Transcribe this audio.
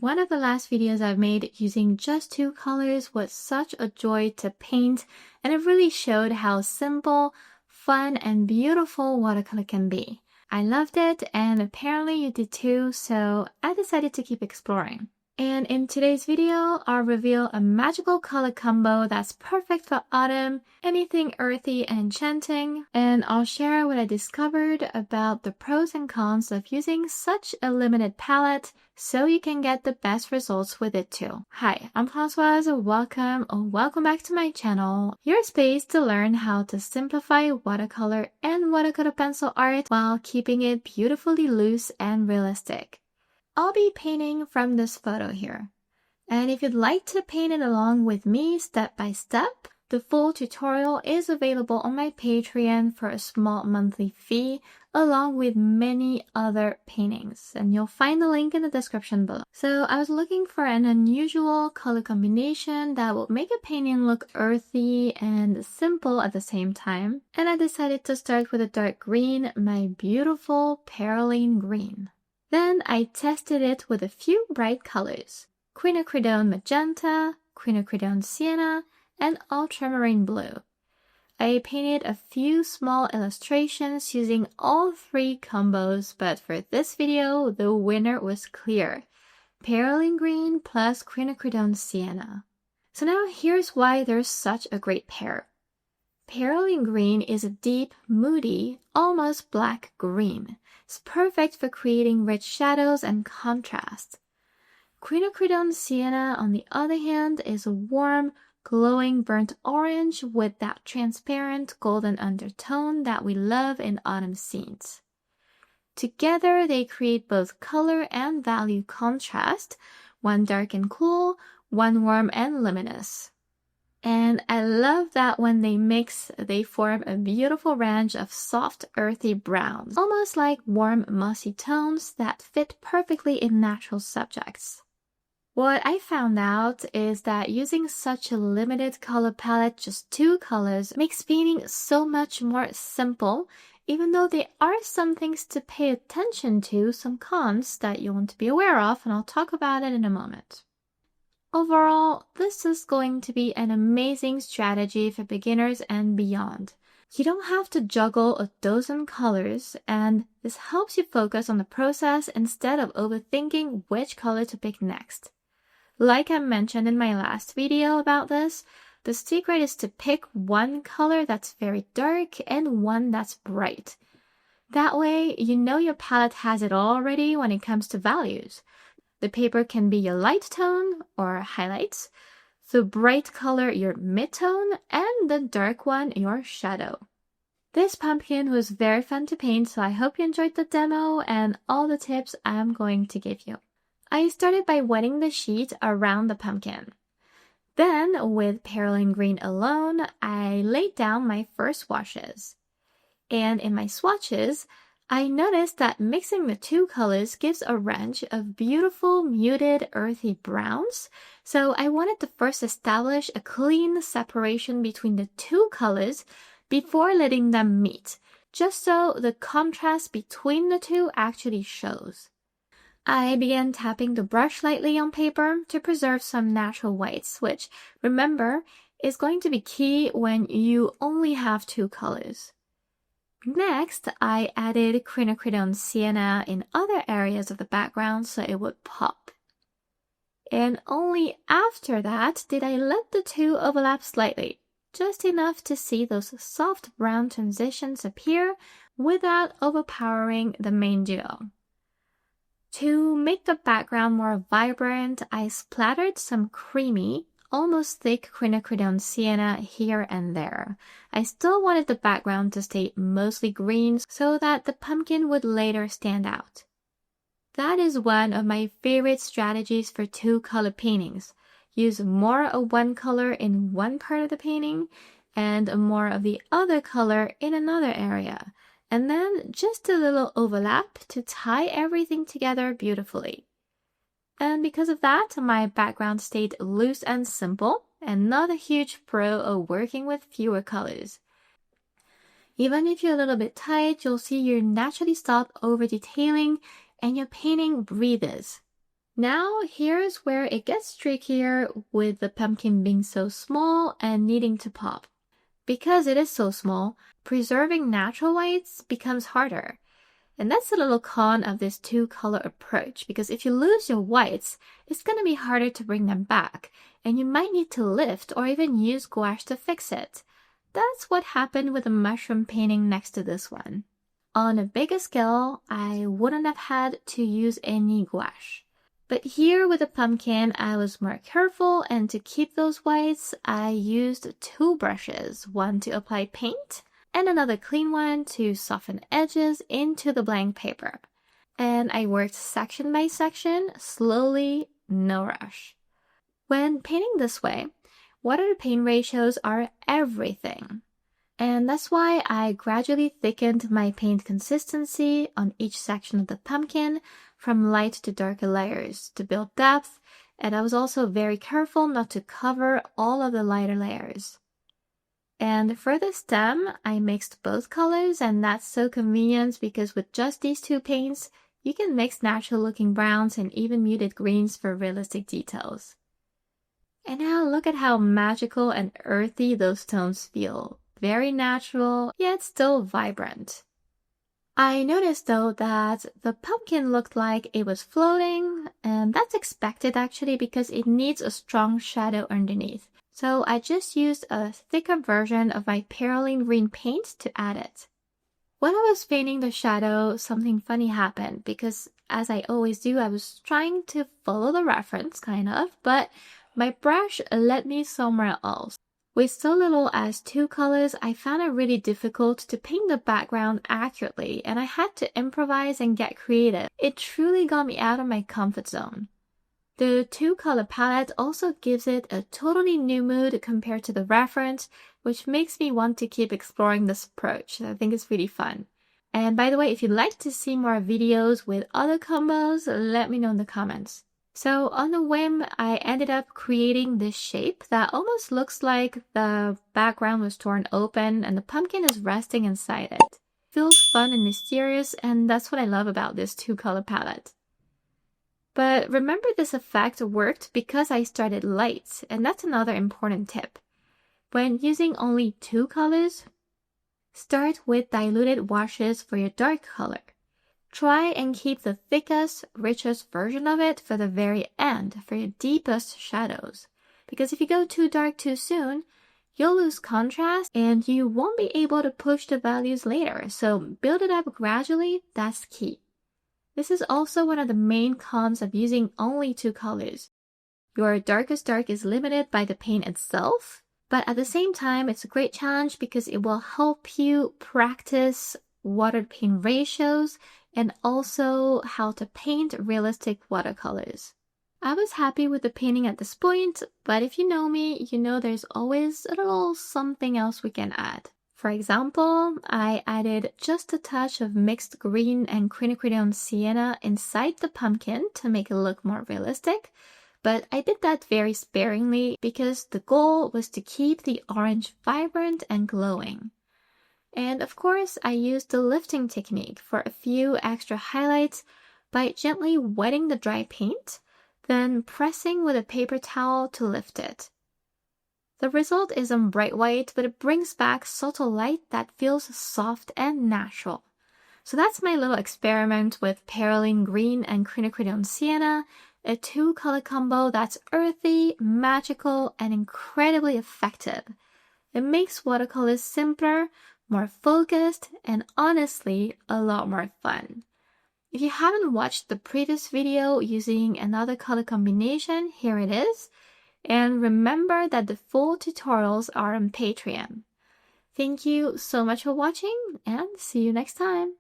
one of the last videos I've made using just 2 colors was such a joy to paint, and it really showed how simple, fun, and beautiful watercolor can be. I loved it, and apparently you did too, so I decided to keep exploring. And in today's video, I'll reveal a magical color combo that's perfect for autumn, anything earthy and enchanting, and I'll share what I discovered about the pros and cons of using such a limited palette so you can get the best results with it too. Hi, I'm Françoise. Welcome back to my channel, your space to learn how to simplify watercolor and watercolor pencil art while keeping it beautifully loose and realistic. I'll be painting from this photo here. And if you'd like to paint it along with me step by step, the full tutorial is available on my Patreon for a small monthly fee, along with many other paintings. And you'll find the link in the description below. So I was looking for an unusual color combination that would make a painting look earthy and simple at the same time. And I decided to start with a dark green, my beautiful Perylene green. Then I tested it with a few bright colors, quinacridone magenta, quinacridone sienna, and ultramarine blue. I painted a few small illustrations using all 3 combos, but for this video, the winner was clear, Perylene green plus quinacridone sienna. So now here's why they're such a great pair. Perylene green is a deep, moody, almost black green. It's perfect for creating rich shadows and contrast. Quinacridone sienna, on the other hand, is a warm, glowing burnt orange with that transparent golden undertone that we love in autumn scenes. Together, they create both color and value contrast, one dark and cool, one warm and luminous. And I love that when they mix, they form a beautiful range of soft, earthy browns, almost like warm, mossy tones that fit perfectly in natural subjects. What I found out is that using such a limited color palette, just 2 colors, makes painting so much more simple, even though there are some things to pay attention to, some cons that you want to be aware of, and I'll talk about it in a moment. Overall, this is going to be an amazing strategy for beginners and beyond. You don't have to juggle a dozen colors, and this helps you focus on the process instead of overthinking which color to pick next. Like I mentioned in my last video about this, the secret is to pick one color that's very dark and one that's bright. That way, you know your palette has it all already when it comes to values. The paper can be your light tone or highlights, the bright color your mid-tone, and the dark one your shadow. This pumpkin was very fun to paint, so I hope you enjoyed the demo and all the tips I'm going to give you. I started by wetting the sheet around the pumpkin. Then, with Perylene green alone, I laid down my first washes. And in my swatches, I noticed that mixing the 2 colors gives a range of beautiful, muted, earthy browns, so I wanted to first establish a clean separation between the 2 colors before letting them meet, just so the contrast between the 2 actually shows. I began tapping the brush lightly on paper to preserve some natural whites, which, remember, is going to be key when you only have 2 colors. Next, I added quinacridone sienna in other areas of the background so it would pop. And only after that did I let the 2 overlap slightly, just enough to see those soft brown transitions appear without overpowering the main duo. To make the background more vibrant, I splattered some creamy, almost thick quinacridone sienna here and there. I still wanted the background to stay mostly green so that the pumpkin would later stand out. That is one of my favorite strategies for 2-color paintings. Use more of one color in one part of the painting and more of the other color in another area, and then just a little overlap to tie everything together beautifully. And because of that, my background stayed loose and simple, and not a huge pro of working with fewer colors. Even if you're a little bit tight, you'll see you naturally stop over detailing and your painting breathes. Now, here's where it gets trickier with the pumpkin being so small and needing to pop. Because it is so small, preserving natural whites becomes harder. And that's a little con of this two-color approach, because if you lose your whites, it's going to be harder to bring them back, and you might need to lift or even use gouache to fix it. That's what happened with the mushroom painting next to this one. On a bigger scale, I wouldn't have had to use any gouache. But here with the pumpkin, I was more careful, and to keep those whites, I used two brushes, one to apply paint, and another clean one to soften edges into the blank paper. And I worked section by section, slowly, no rush. When painting this way, water to paint ratios are everything. And that's why I gradually thickened my paint consistency on each section of the pumpkin from light to darker layers to build depth, and I was also very careful not to cover all of the lighter layers. And for the stem, I mixed both colors, and that's so convenient because with just these two paints, you can mix natural looking browns and even muted greens for realistic details. And now look at how magical and earthy those tones feel. Very natural, yet still vibrant. I noticed though that the pumpkin looked like it was floating, and that's expected actually because it needs a strong shadow underneath. So I just used a thicker version of my perylene green paint to add it. When I was painting the shadow, something funny happened because, as I always do, I was trying to follow the reference, kind of, but my brush led me somewhere else. With so little as two colors, I found it really difficult to paint the background accurately, and I had to improvise and get creative. It truly got me out of my comfort zone. The two-color palette also gives it a totally new mood compared to the reference, which makes me want to keep exploring this approach. I think it's really fun. And by the way, if you'd like to see more videos with other combos, let me know in the comments. So on a whim, I ended up creating this shape that almost looks like the background was torn open and the pumpkin is resting inside it. It feels fun and mysterious, and that's what I love about this two-color palette. But remember, this effect worked because I started light, and that's another important tip. When using only two colors, start with diluted washes for your dark color. Try and keep the thickest, richest version of it for the very end, for your deepest shadows. Because if you go too dark too soon, you'll lose contrast and you won't be able to push the values later. So build it up gradually, that's key. This is also one of the main cons of using only two colors. Your darkest dark is limited by the paint itself, but at the same time, it's a great challenge because it will help you practice water to paint ratios and also how to paint realistic watercolors. I was happy with the painting at this point, but if you know me, you know there's always a little something else we can add. For example, I added just a touch of mixed green and quinacridone sienna inside the pumpkin to make it look more realistic, but I did that very sparingly because the goal was to keep the orange vibrant and glowing. And of course, I used the lifting technique for a few extra highlights by gently wetting the dry paint, then pressing with a paper towel to lift it. The result isn't bright white, but it brings back subtle light that feels soft and natural. So that's my little experiment with perylene green and quinacridone sienna, a two-color combo that's earthy, magical, and incredibly effective. It makes watercolors simpler, more focused, and honestly, a lot more fun. If you haven't watched the previous video using another color combination, here it is. And remember that the full tutorials are on Patreon. Thank you so much for watching, and see you next time.